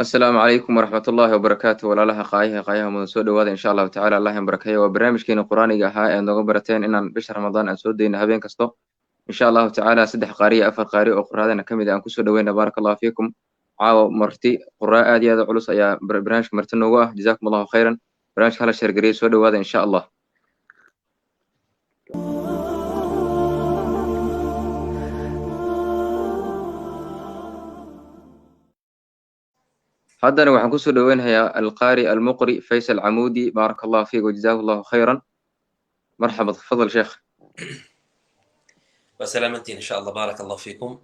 السلام عليكم ورحمة الله وبركاته walaalaha qaayaha mudan soo dhawaada insha allahu tacaala allah in barakeeyo waa barnaamijkeena quraaniga ahaa ee nooga barateen inaan bisha ramadaan aan soo dayno habeen kasto insha allahu tacaala 3 qaari iyo 4 qaari oo quraadana ka mid ah aan kusoo dhaweyna baarakallahu fiikum caawa marti quraa aad iyo aad u culus ayaa barnaamijka marti noogu ah jazaakum allahu khayran barnaamijka hala sheergariyo soo dhawaada insha allah haddana waxaan kusoo dhaweynayaa alqaari almuqri faysal camuudi baarakallahu fiik wajazaahu allahu khayran marxaba tafadal sheekh وسلامتي إن شاء الله. بارك الله فيكم.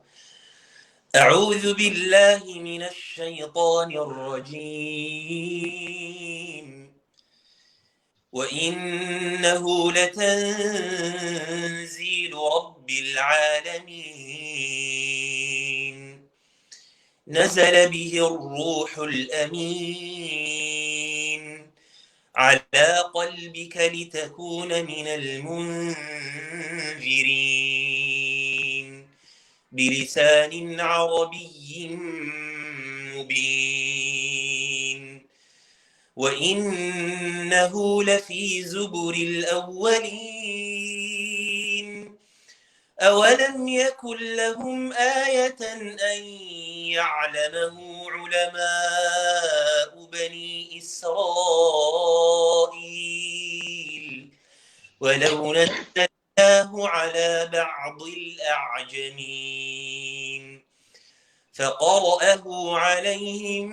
أعوذ بالله من الشيطان الرجيم. وإنه لتنزيل رب العالمين نزل به الروح الأمين على قلبك لتكون من المنذرين بلسان عربي مبين وإنه لفي زبر الأولين أولم يكن لهم آية أن يعلمه علماء بني إسرائيل ولو نزلناه على بعض الأعجمين فقرأه عليهم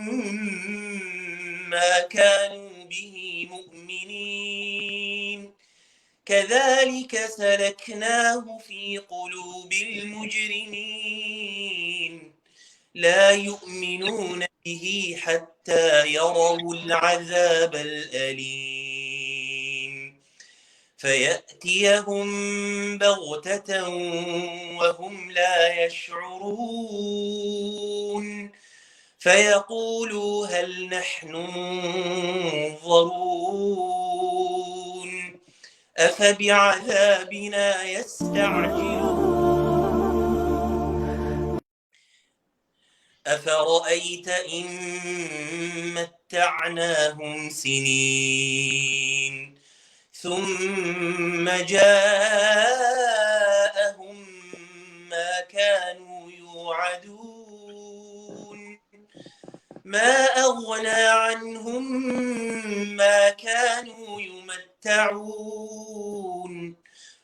ما كانوا به مؤمنين كذلك سلكناه في قلوب المجرمين لا يؤمنون به حتى يروا العذاب الأليم فيأتيهم بغتة وهم لا يشعرون فيقولوا هل نحن منظرون أفبعذابنا يستعجلون أفرأيت إن متعناهم سنين ثم جاءهم ما كانوا يوعدون ما أغنى عنهم ما كانوا يمتعون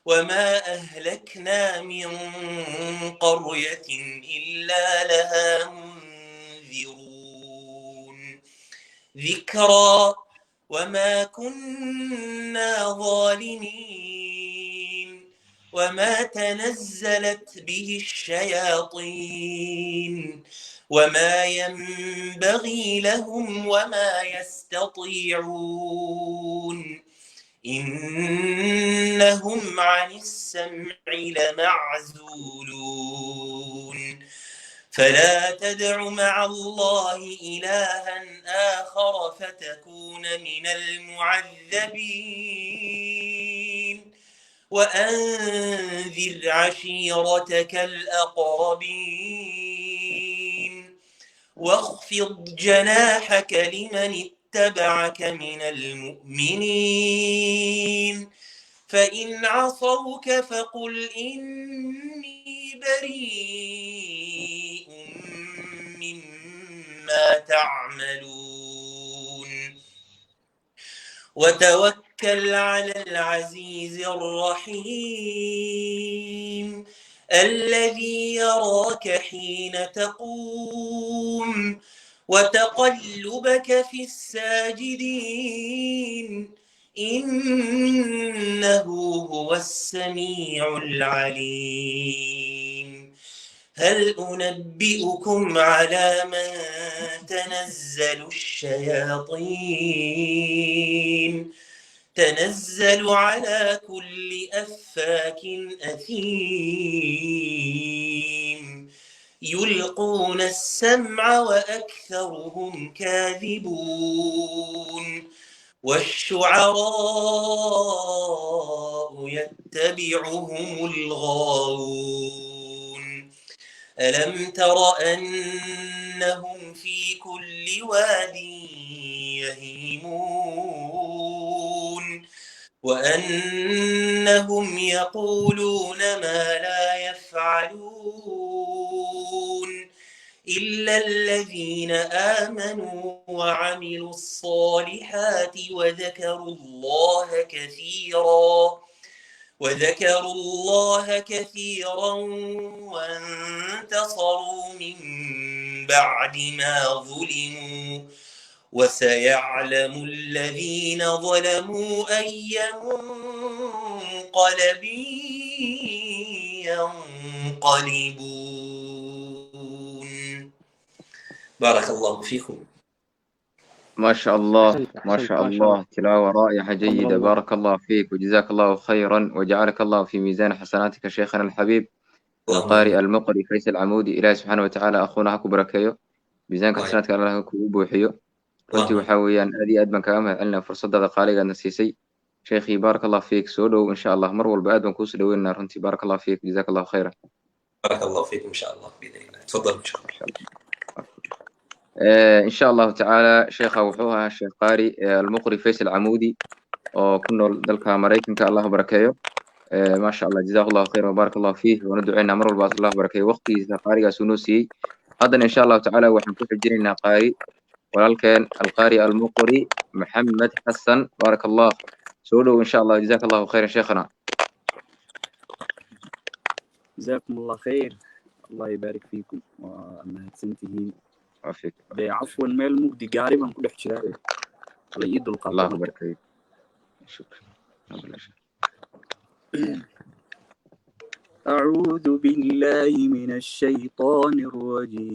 وما أهلكنا من قرية إلا لها منذرون ذكرى وما كنا ظالمين وما تنزلت به الشياطين وما ينبغي لهم وما يستطيعون إنهم عن السمع لمعزولون فلا تدع مع الله إلها آخر فتكون من المعذبين وأنذر عشيرتك الأقربين واخفض جناحك لمن اتبعك من المؤمنين فإن عصوك فقل إني بريء مما تعملون وتوكل على العزيز الرحيم الذي يراك حين تقوم وتقلبك في الساجدين إنه هو السميع العليم هل أنبئكم على من تنزل الشياطين تنزل على كل أفاك أثيم يلقون السمع وأكثرهم كاذبون والشعراء يتبعهم الغاوون ألم تر أنهم في كل واد يهيمون وأنهم يقولون ما لا يفعلون إلا الذين آمنوا وعملوا الصالحات وذكروا الله كثيرا وانتصروا من بعد ما ظلموا وسيعلم الذين ظلموا أي منقلب ينقلبون. بارك الله فيكم. ما شاء الله ما أحسنت شاء ما شاء الله. الله، تلاوة رائعة جيدة، الله. بارك الله فيك وجزاك الله خيرا وجعلك الله في ميزان حسناتك شيخنا الحبيب القارئ المقري فيصل العمودي. إلهي سبحانه وتعالى أخونا haku barakeeyo miisaanka xasanaadka Allah kugu buuxiyo. runtii waxa weeyaan aad iyo aad baan kaaga mahadcelinaa fursadaada qaaliga aadna siisay sheekhii. baarak allah fiik, soo dhow insha allah mar walba aad baan kuusoo dhaweynaynaa runtii. baarak allah fiik jazaak allahu khayran. بارك الله فيكم إن شاء الله بإذن الله. تفضل إن شاء الله. إن شاء الله تعالى sheekha wuxuu ahaa sheekh qaari almuqri faysal camuudi oo ku nool dalka maraykanka. allah barakeeyo. ما شاء الله جزاه الله خير وبارك الله فيه وندعينا مر والباس الله بركيه وقتي قارئ سنوسي. هذا إن شاء الله تعالى وحنكون حجرنا قارئ ولكن القارئ المقري محمد حسن. بارك الله سولو إن شاء الله جزاك الله خيرا شيخنا. جزاكم الله خير. الله يبارك فيكم وما تنتهي عافيك. عفوا ميل مجدي قاربا كل حجاب على يد القلب. الله يبارك فيك. شكرا. أعوذ بالله من الشيطان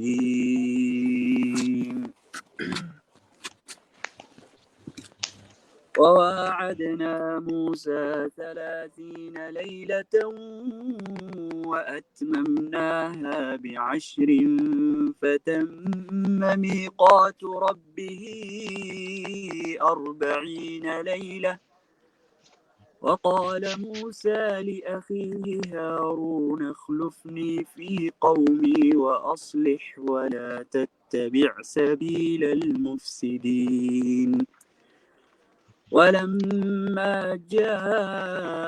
الرجيم. وواعدنا موسى 30 ليلة وأتممناها ب10 فتم ميقات ربه 40 ليلة. وقال موسى لأخيه هارون اخلفني في قومي وأصلح ولا تتبع سبيل المفسدين. ولما جاء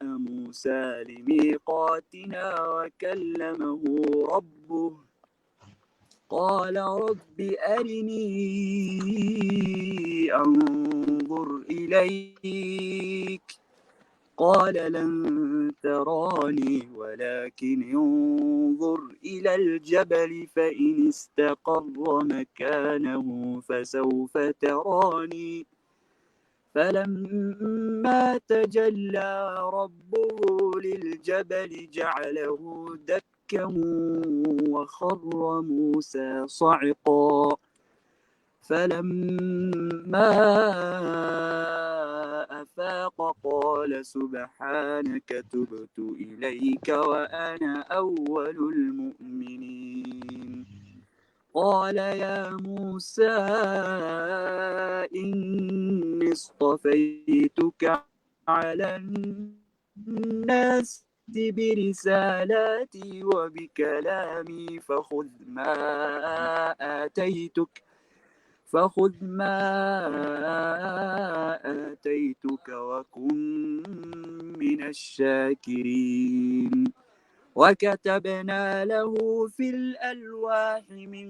موسى لميقاتنا وكلمه ربه قال رب أرني أنظر إليك قال لن تراني ولكن انظر إلى الجبل فإن استقر مكانه فسوف تراني. فلما تجلى ربه للجبل جعله دكا وخر موسى صعقا. فلما أفاق قال سبحانك تبت إليك وأنا أول المؤمنين. قال يا موسى إني اصطفيتك على الناس برسالاتي وبكلامي فخذ ما آتيتك وكن من الشاكرين. وكتبنا له في الألواح من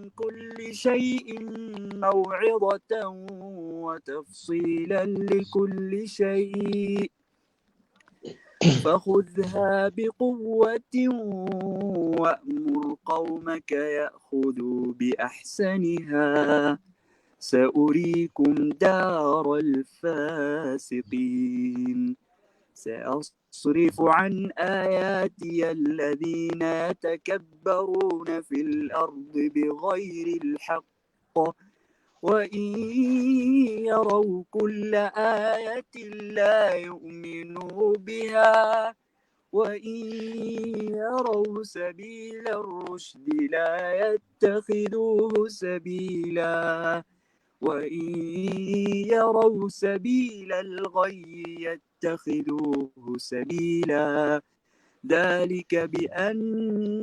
كل شيء موعظة وتفصيلا لكل شيء فخذها بقوة وأمر قومك يأخذوا بأحسنها سأريكم دار الفاسقين. سأصرف عن آياتي الذين يتكبرون في الأرض بغير الحق وإن يروا كل آية لا يؤمنوا بها وإن يروا سبيل الرشد لا يتخذوه سبيلا وإن يروا سبيل الغي يتخذوه سبيلا ذلك بأنهم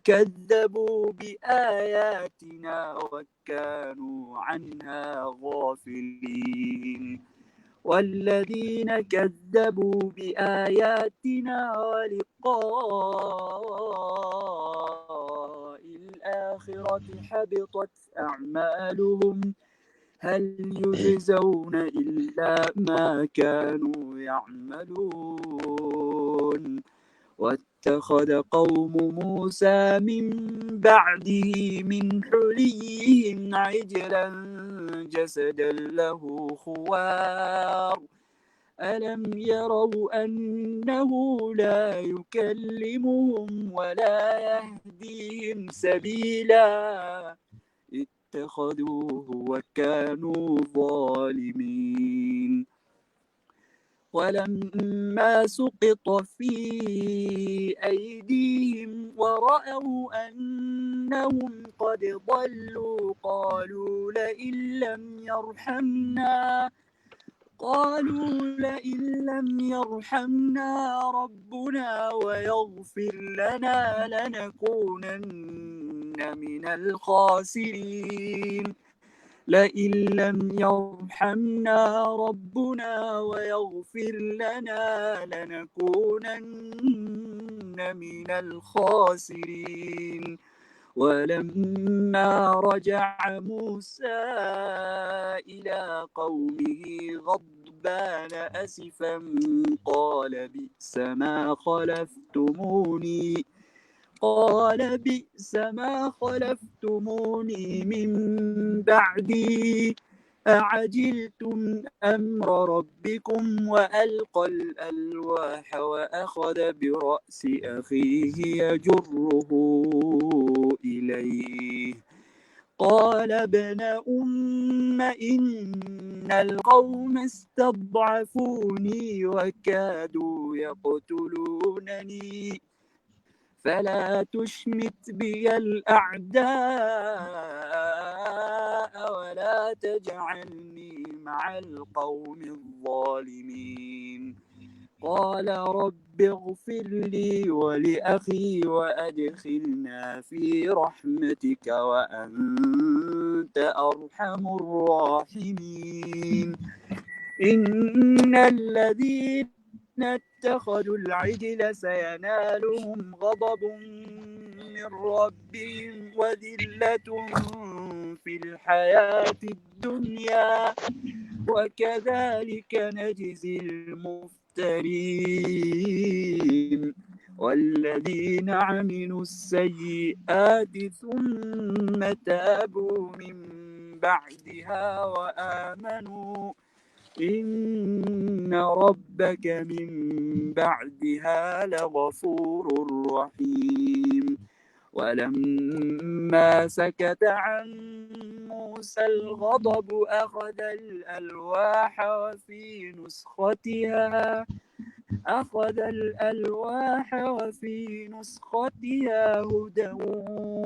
كذبوا بآياتنا وكانوا عنها غافلين والذين كذبوا بآياتنا ولقاء الآخرة حبطت أعمالهم هل يجزون إلا ما كانوا يعملون واتخذ قوم موسى من بعده من حليهم عجلا جسدا له خوار ألم يروا أنه لا يكلمهم ولا يهديهم سبيلا اتخذوه وكانوا ظالمين ولما سقط في أيديهم ورأوا أنهم قد ضلوا قالوا لئن لم يرحمنا ربنا ويغفر لنا لنكونن من الخاسرين لئن لم يرحمنا ربنا ويغفر لنا لنكونن من الخاسرين ولما رجع موسى إلى قومه غضبان أسفا قال بئس ما خلفتموني من بعدي أعجلتم أمر ربكم وألقى الألواح وأخذ برأس أخيه يجره إليه قال ابن أم إن القوم استضعفوني وكادوا يقتلونني فلا تشمت بي الأعداء ولا تجعلني مع القوم الظالمين قال رب اغفر لي ولأخي وأدخلنا في رحمتك وأنت أرحم الراحمين إن الذين اتخذوا العجل سينالهم غضب من ربهم وذلة في الحياة الدنيا وكذلك نجزي المفترين والذين عملوا السيئات ثم تابوا من بعدها وآمنوا إن ربك من بعدها لغفور رحيم ولما سكت عن موسى الغضب أخذ الألواح وفي نسختها هدى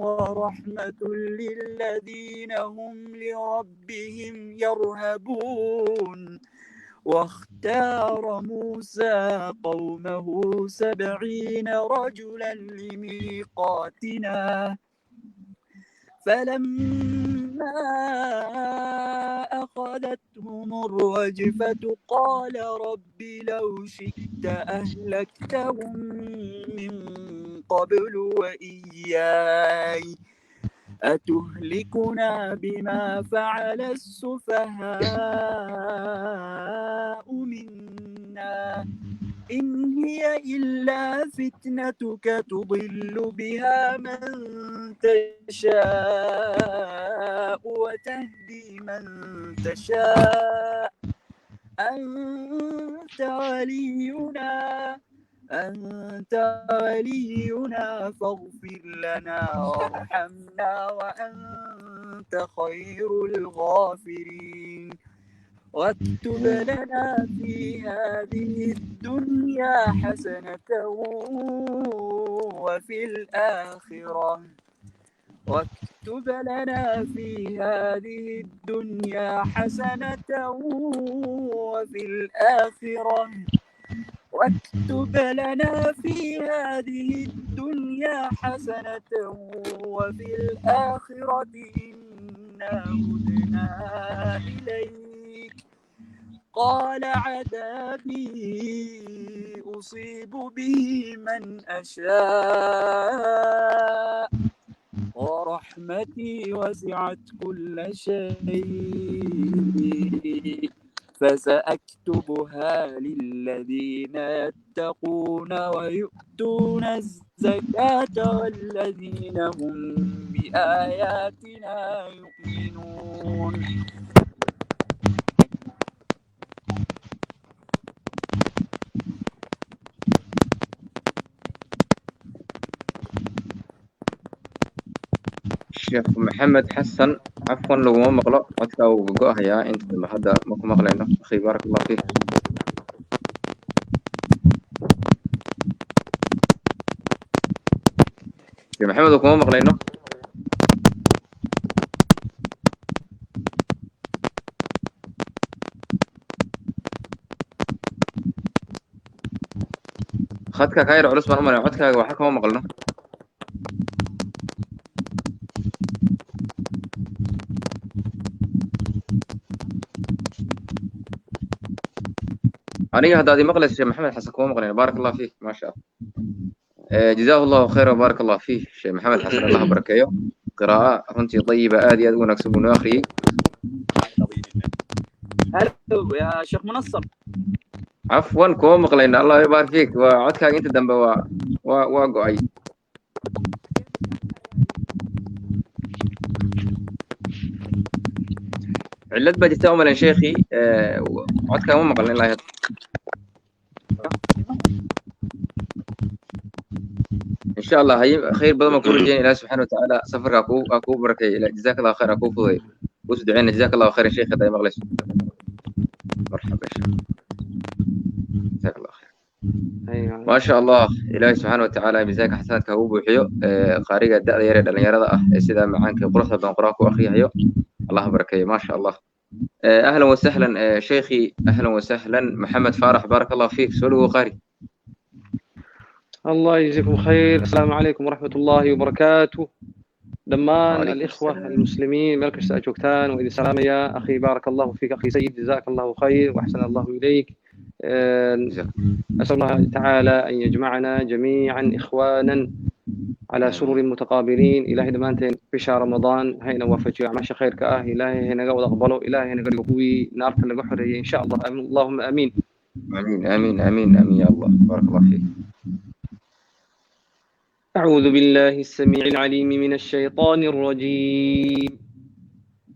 ورحمة للذين هم لربهم يرهبون واختار موسى قومه 70 رجلا لميقاتنا فلما أخذتهم الرجفة قال رب لو شئت أهلكتهم من قبل وإياي أتهلكنا بما فعل السفهاء منا إن هي إلا فتنتك تضل بها من تشاء وتهدي من تشاء أنت ولينا فاغفر لنا وارحمنا وأنت خير الغافرين واكتب لنا في هذه الدنيا حسنة وفي الآخرة واكتب لنا في هذه الدنيا حسنة وفي الآخرة إنا هدنا إليك. قال عذابي أصيب به من أشاء ورحمتي وسعت كل شيء فسأكتبها للذين يتقون ويؤتون الزكاة والذين هم بآياتنا يؤمنون. sheekh maxamed xasan cafwan laguma maqlo codka uu go'ahayaa inta dambe hadda ma ku maqlayno akhi baarak allah fiik sheekh maxamed kuma maqlayno khadka ka yar culus baan u malay codkaaga waxa kama maqlno aniga haddaad i maqlayso sheekh maxamed xasan kuma maqlayno baarak allah fiik maasha allah jazaahu allahu khayra baarak allah fiik sheekh maxamed xasan allah barakeeyo qiraa'ة runtii طيبة aad iyo aad u wanaagsan buu noo akhriyey هلو يا شيخ منصر. عفوا كوم مقلينا الله يبارك فيك وعدك انت دنب وقعي علت بجت أملا شيخي عدك مو مقلنا الله يهد إن شاء الله هي خير بدل ما كل جين الله سبحانه وتعالى سفر أكو بركة جزاك الله خير أكو فضي وسدعينا جزاك الله خير شيخ هذا مغلس مرحبا شيخ جزاك الله خير ما شاء الله إلهي سبحانه وتعالى ميزانك حسناتك هو بوحيو قاريقة الداء يريد أن يرى سيدا معانك قرصة بن قراك وأخي هيو الله بركة ما شاء الله أهلا وسهلا شيخي أهلا وسهلا محمد فارح بارك الله فيك سولو قاري الله يجزيكم خير. السلام عليكم ورحمة الله وبركاته. دمان الإخوة المسلمين ملك جوكتان وإذا سلام يا أخي بارك الله فيك أخي سيد جزاك الله خير وأحسن الله إليك. أسأل الله تعالى أن يجمعنا جميعا إخوانا على سرور متقابلين. إلهي دمانتين في شهر رمضان هينا وفجوا عماشا خير كأه إلهي هنا قود أقبله إلهي هنا قد قوي نار كنا قحرية إن شاء الله. اللهم آمين آمين آمين آمين آمين يا الله بارك الله فيك. أعوذ بالله السميع العليم من الشيطان الرجيم.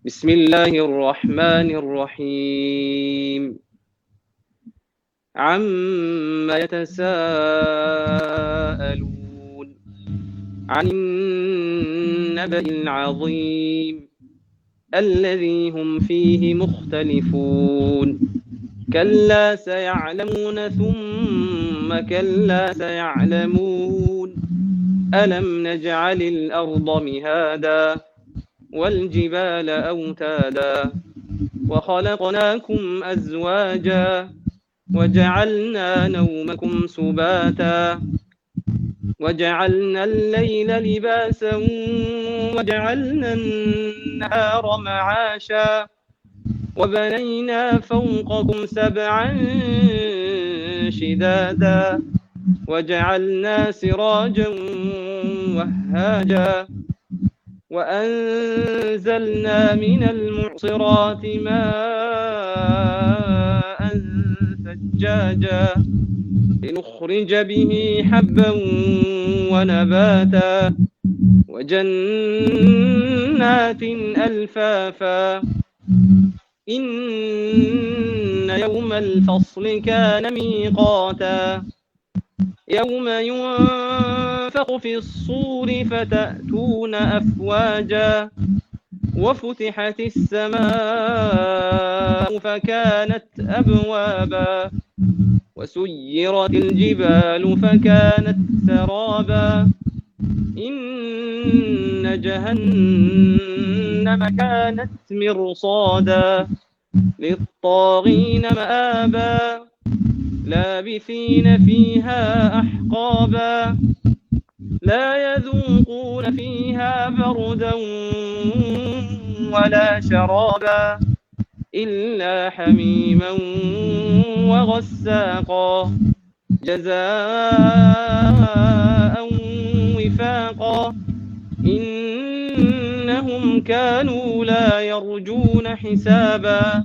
بسم الله الرحمن الرحيم. عما يتساءلون عن النبأ العظيم الذي هم فيه مختلفون. كلا سيعلمون ثم كلا سيعلمون. ألم نجعل الأرض مهادا والجبال أوتادا وخلقناكم أزواجا وجعلنا نومكم سباتا وجعلنا الليل لباسا وجعلنا النهار معاشا وبنينا فوقكم سبعا شدادا وجعلنا سراجا وهاجا وأنزلنا من المعصرات ماء ثجاجا لنخرج به حبا ونباتا وجنات ألفافا إن يوم الفصل كان ميقاتا يوم ينفخ في الصور فتأتون أفواجا وفتحت السماء فكانت أبوابا وسيرت الجبال فكانت سرابا إن جهنم كانت مرصادا للطاغين مآبا لابثين فيها أحقابا لا يذوقون فيها بردا ولا شرابا إلا حميما وغساقا جزاء وفاقا إنهم كانوا لا يرجون حسابا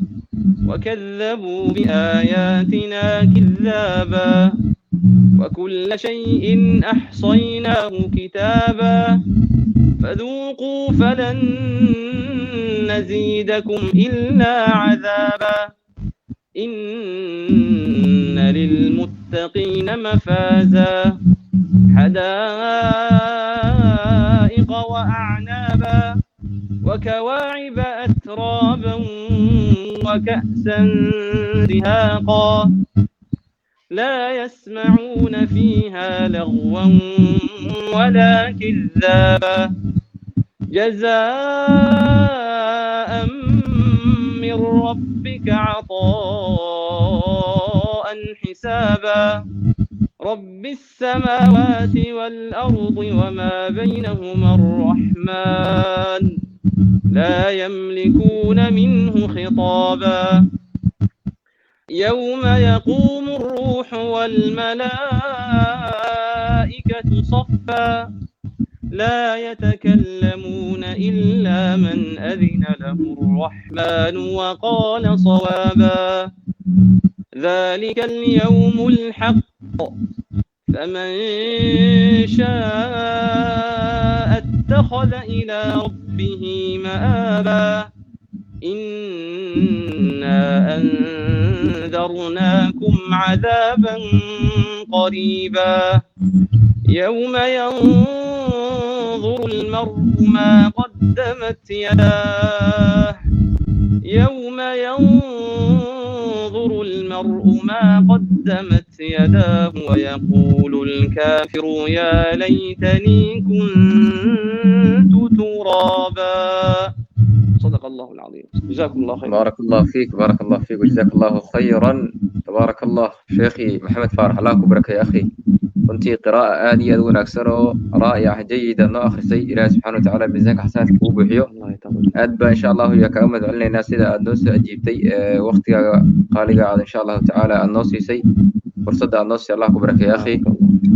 وكذبوا بآياتنا كذابا وكل شيء أحصيناه كتابا فذوقوا فلن نزيدكم إلا عذابا إن للمتقين مفازا حدائق وأعنابا وكواعب أترابا وكأسا دهاقا لا يسمعون فيها لغوا ولا كذابا جزاء من ربك عطاء حسابا رب السماوات والأرض وما بينهما الرحمن لا يملكون منه خطابا يوم يقوم الروح والملائكة صفا لا يتكلمون إلا من أذن له الرحمن وقال صوابا ذلك اليوم الحق فمن شاء اتخذ إلى ربه مآبا إنا أنذرناكم عذابا قريبا يوم ينظر المرء ما قدمت يداه يوم ينظر المرء ما قدمت يداه ويقول الكافر يا ليتني كنت ترابا صدق الله العظيم جزاكم الله خيرا بارك الله فيك بارك الله فيك وجزاك الله خيرا تبارك الله شيخي محمد فارح الله كبرك يا أخي runtii qiraa'ة aad iyo aad u wanaagsan oo raa'ic jayida noo akhrisay ilaahay subxaana watacaala miisaanka xasanaadka kuu buuxiyo aad baa insha allahu yaa kaaga mahad celinaynaa sida aad noo soo ajiibtay waqtigaaga qaaliga aad insha allahu tacaala aad noo siisay fursadda aad noo siisay allah ku barakeeya akhi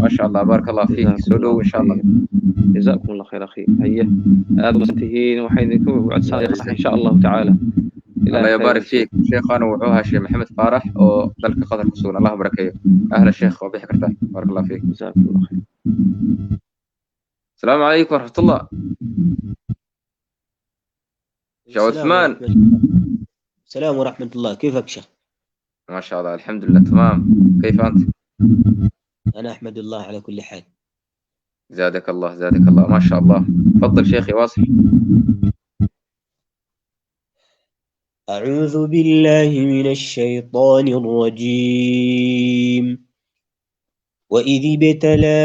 maasha allah baaraka allah fiik soo dhow insha allah جزاكم الله خير أخي هيا هذا مسنتهين وحين وعد صالح إن شاء الله تعالى الله يبارك فيك شيخنا وعوها شيخ محمد فارح ودلك قدر كسون الله بركيه أهلا الشيخ وبيح كرته بارك الله فيك جزاكم الله خير السلام عليكم ورحمة الله شيخ عثمان السلام ورحمة الله كيفك شيخ؟ ما شاء الله الحمد لله تمام كيف أنت؟ أنا أحمد الله على كل حال زادك الله زادك الله ما شاء الله تفضل شيخي واصل أعوذ بالله من الشيطان الرجيم وإذ ابتلى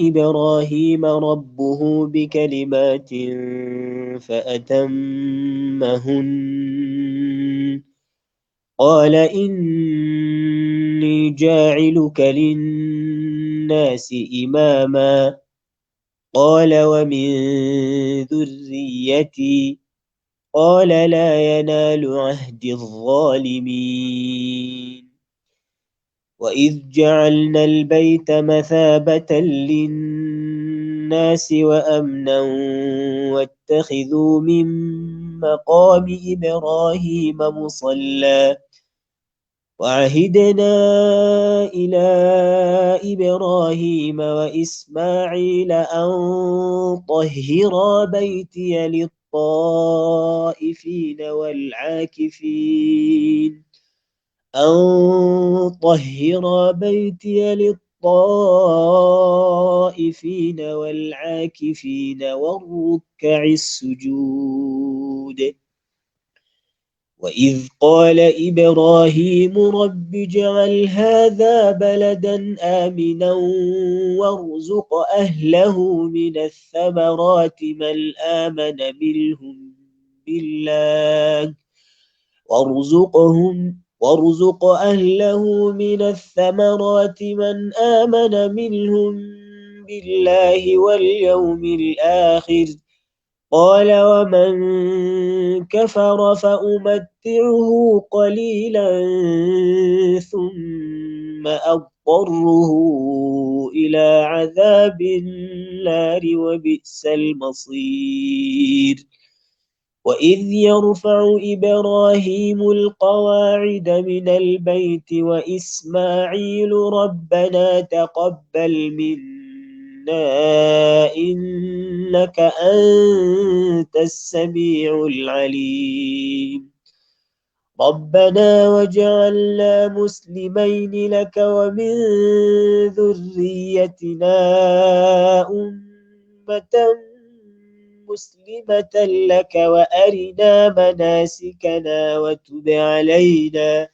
إبراهيم ربه بكلمات فأتمهن قال إني جاعلك للناس إماما قال ومن ذريتي قال لا ينال عهد الظالمين وإذ جعلنا البيت مثابة للناس وأمنا واتخذوا من مقام إبراهيم مصلى وعهدنا إلى إبراهيم وإسماعيل أن طهرا بيتي للطائفين والعاكفين أن طهر بيتي للطائفين والعاكفين والركع السجود وإذ قال إبراهيم رب اجعل هذا بلدا آمنا وارزق أهله من الثمرات من آمن منهم بالله وارزقهم وارزق أهله من الثمرات من آمن منهم بالله واليوم الآخر قال ومن كفر فأمتعه قليلا ثم أضطره إلى عذاب النار وبئس المصير وإذ يرفع إبراهيم القواعد من البيت وإسماعيل ربنا تقبل منا إنك أنت السميع العليم ربنا واجعلنا مسلمين لك ومن ذريتنا أمة مسلمة لك وأرنا مناسكنا وتب علينا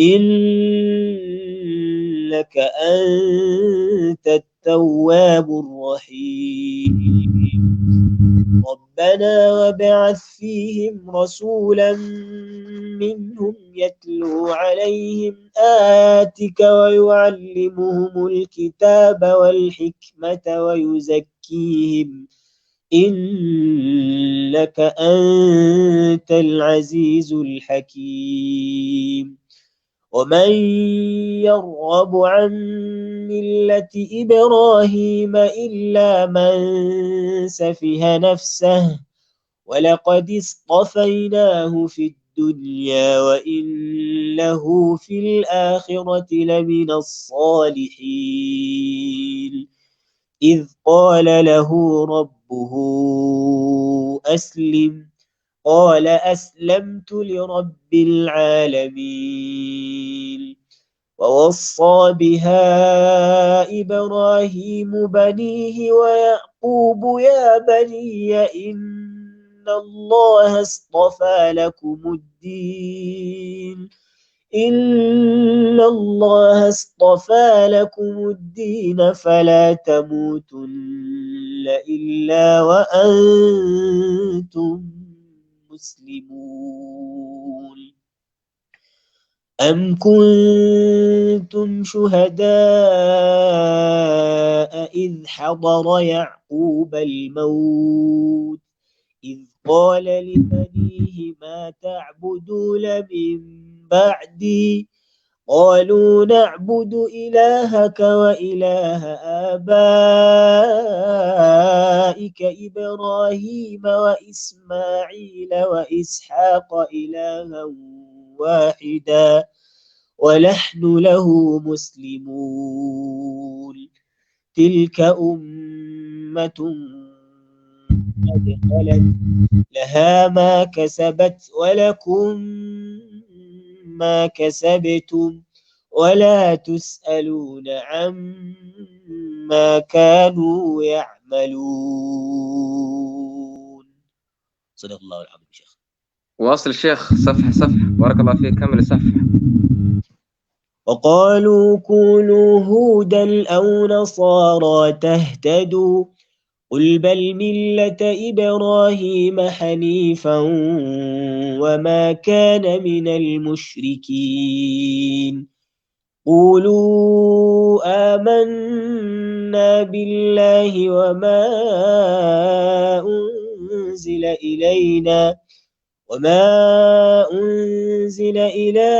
إنك أنت التواب الرحيم ربنا وابعث فيهم رسولا منهم يتلو عليهم آياتك ويعلمهم الكتاب والحكمة ويزكيهم إنك أنت العزيز الحكيم ومن يرغب عن ملة إبراهيم إلا من سفه نفسه ولقد اصطفيناه في الدنيا وإنه في الآخرة لمن الصالحين إذ قال له ربه أسلم قال أسلمت لرب العالمين ووصى بها إبراهيم بنيه ويعقوب يا بني إن الله اصطفى لكم الدين إن الله اصطفى لكم الدين فلا تموتن إلا وأنتم مسلمون أم كنتم شهداء إذ حضر يعقوب الموت إذ قال لبنيه ما تعبدون من بعدي قالوا نعبد إلهك وإله آبائك إبراهيم وإسماعيل وإسحاق إلها واحدا ونحن له مسلمون تلك أمة قد خلت لها ما كسبت ولكم ما كسبتم ولا تسألون عما كانوا يعملون صدق الله العظيم شيخ واصل الشيخ صفحة بارك الله فيك كمل الصفحة. وقالوا كونوا هودا أو نصارى تهتدوا قل بل ملة إبراهيم حنيفا وما كان من المشركين قولوا آمنا بالله وما أنزل إلى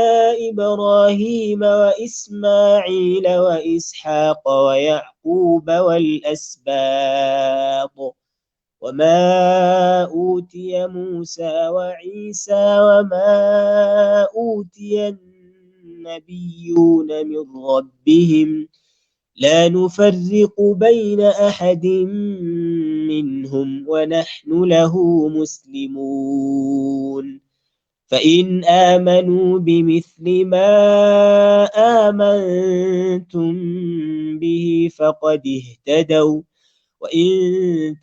إبراهيم وإسماعيل وإسحاق ويعقوب والأسباط وما أوتي موسى وعيسى وما أوتي النبيون من ربهم لا نفرق بين أحد منهم ونحن له مسلمون فإن آمنوا بمثل ما آمنتم به فقد اهتدوا وإن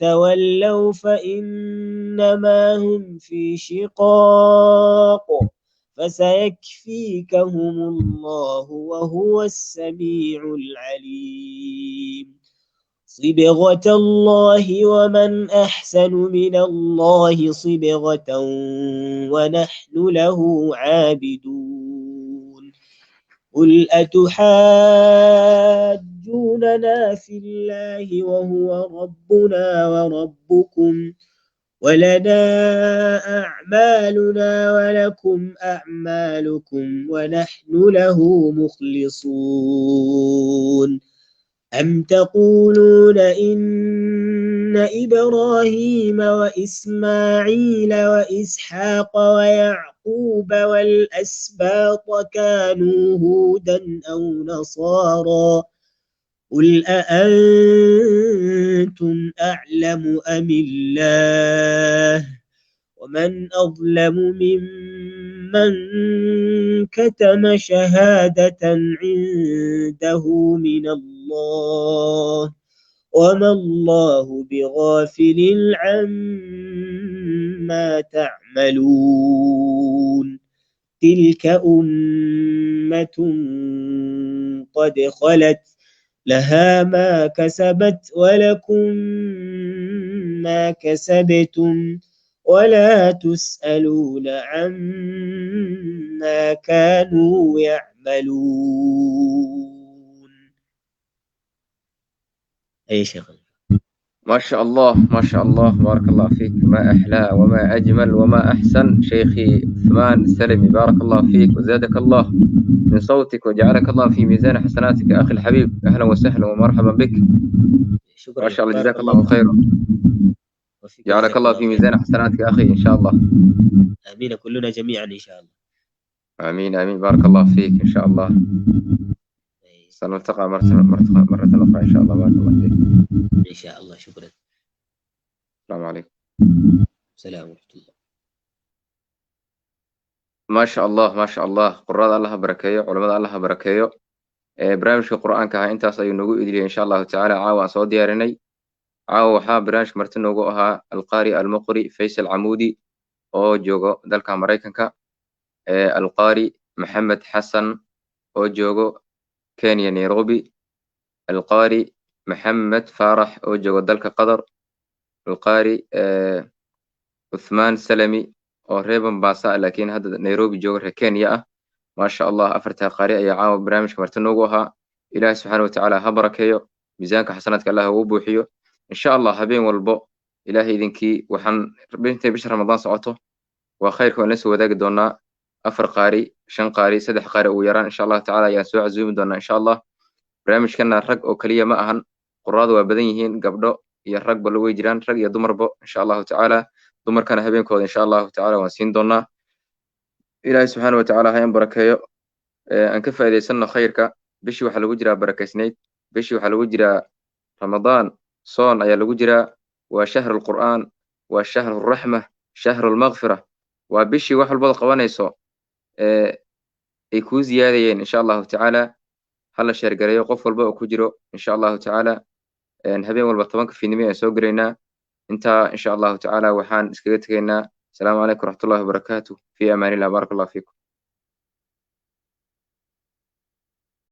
تولوا فإنما هم في شقاق فسيكفيكهم الله وهو السميع العليم صبغة الله ومن أحسن من الله صبغة ونحن له عابدون قل أتحاجوننا في الله وهو ربنا وربكم ولنا أعمالنا ولكم أعمالكم ونحن له مخلصون أم تقولون إن إبراهيم وإسماعيل وإسحاق ويعقوب والأسباط كانوا هودا أو نصارى قل أأنتم أعلم أم الله ومن أظلم ممن كتم شهادة عنده من الله وما الله بغافل عما تعملون تلك أمة قد خلت لها ما كسبت ولكم ما كسبتم ولا تسألون عما كانوا يعملون. أي شيخ. ما شاء الله ما شاء الله، بارك الله فيك، ما أحلى وما أجمل وما أحسن شيخي عثمان السلمي، بارك الله فيك وزادك الله من صوتك وجعلك الله في ميزان حسناتك يا أخي الحبيب. أهلا وسهلا ومرحبا بك. شكرا. ما شاء الله، جزاك الله خيرا، جعلك الله في ميزان حسناتك يا أخي إن شاء الله. آمين كلنا جميعا إن شاء الله. آمين آمين، بارك الله فيك إن شاء الله. سنلتقى مرة أخرى إن شاء الله. بارك الله فيك إن شاء الله. شكرا. السلام عليكم. السلام ورحمة الله. ما شاء الله ما شاء الله، قراءة الله بركيه، علماء الله بركيه. barnaamijka qur-aanka ahaa intaas ayuu noogu idiliyay insha allahu tacaala. caawa aan soo diyaarinay. caawa waxaa barnaamijka marti noogu ahaa alqaari almuqri faysal camuudi oo joogo dalka maraykanka, alqaari maxamed xasan oo joogo kenya nairobi, alqaari maxamed faarax oo joogo dalka qatar, alqaari cuthmaan salami oo reer Mombasa laakiin hadda nairobi joogo reer kenya ah. ما شاء الله أفرتها قارئة يا عاو برامج مرتنوجها. إله سبحانه وتعالى هبركيه ميزانك حسناتك الله وبوحيه إن شاء الله. هبين والبو إلهي إذنكي وحن بنتي بشهر رمضان سعته وخيرك ونسوا وذاك دونا أفر قاري شن قاري سدح قاري ويران إن شاء الله تعالى يا سوع زوم دونا إن شاء الله. برامج كنا رق أو كلية ما أهن قراد وبدنيهن قبله يرق بلوي جيران رق يا دمر بو إن شاء الله تعالى. دمر كان هبين كود إن شاء الله تعالى ونسين دونا. إلهي سبحانه وتعالى هاين بركايو أن كفى إذا سنة خيرك بشي وحل وجرى بركة سنيد بشي وحل وجرى رمضان صون أيا وجرى وشهر القرآن وشهر الرحمة شهر المغفرة وبشي وحل بضل قوانيسو يكون زيادين إن شاء الله تعالى. هلا شهر قريو قف والباء كجرو إن شاء الله تعالى. نهبين والبطبانك في نمية سوقرينا انت إن شاء الله تعالى وحان اسكريتكينا. السلام عليكم ورحمة الله وبركاته. في أمان الله. بارك الله فيكم.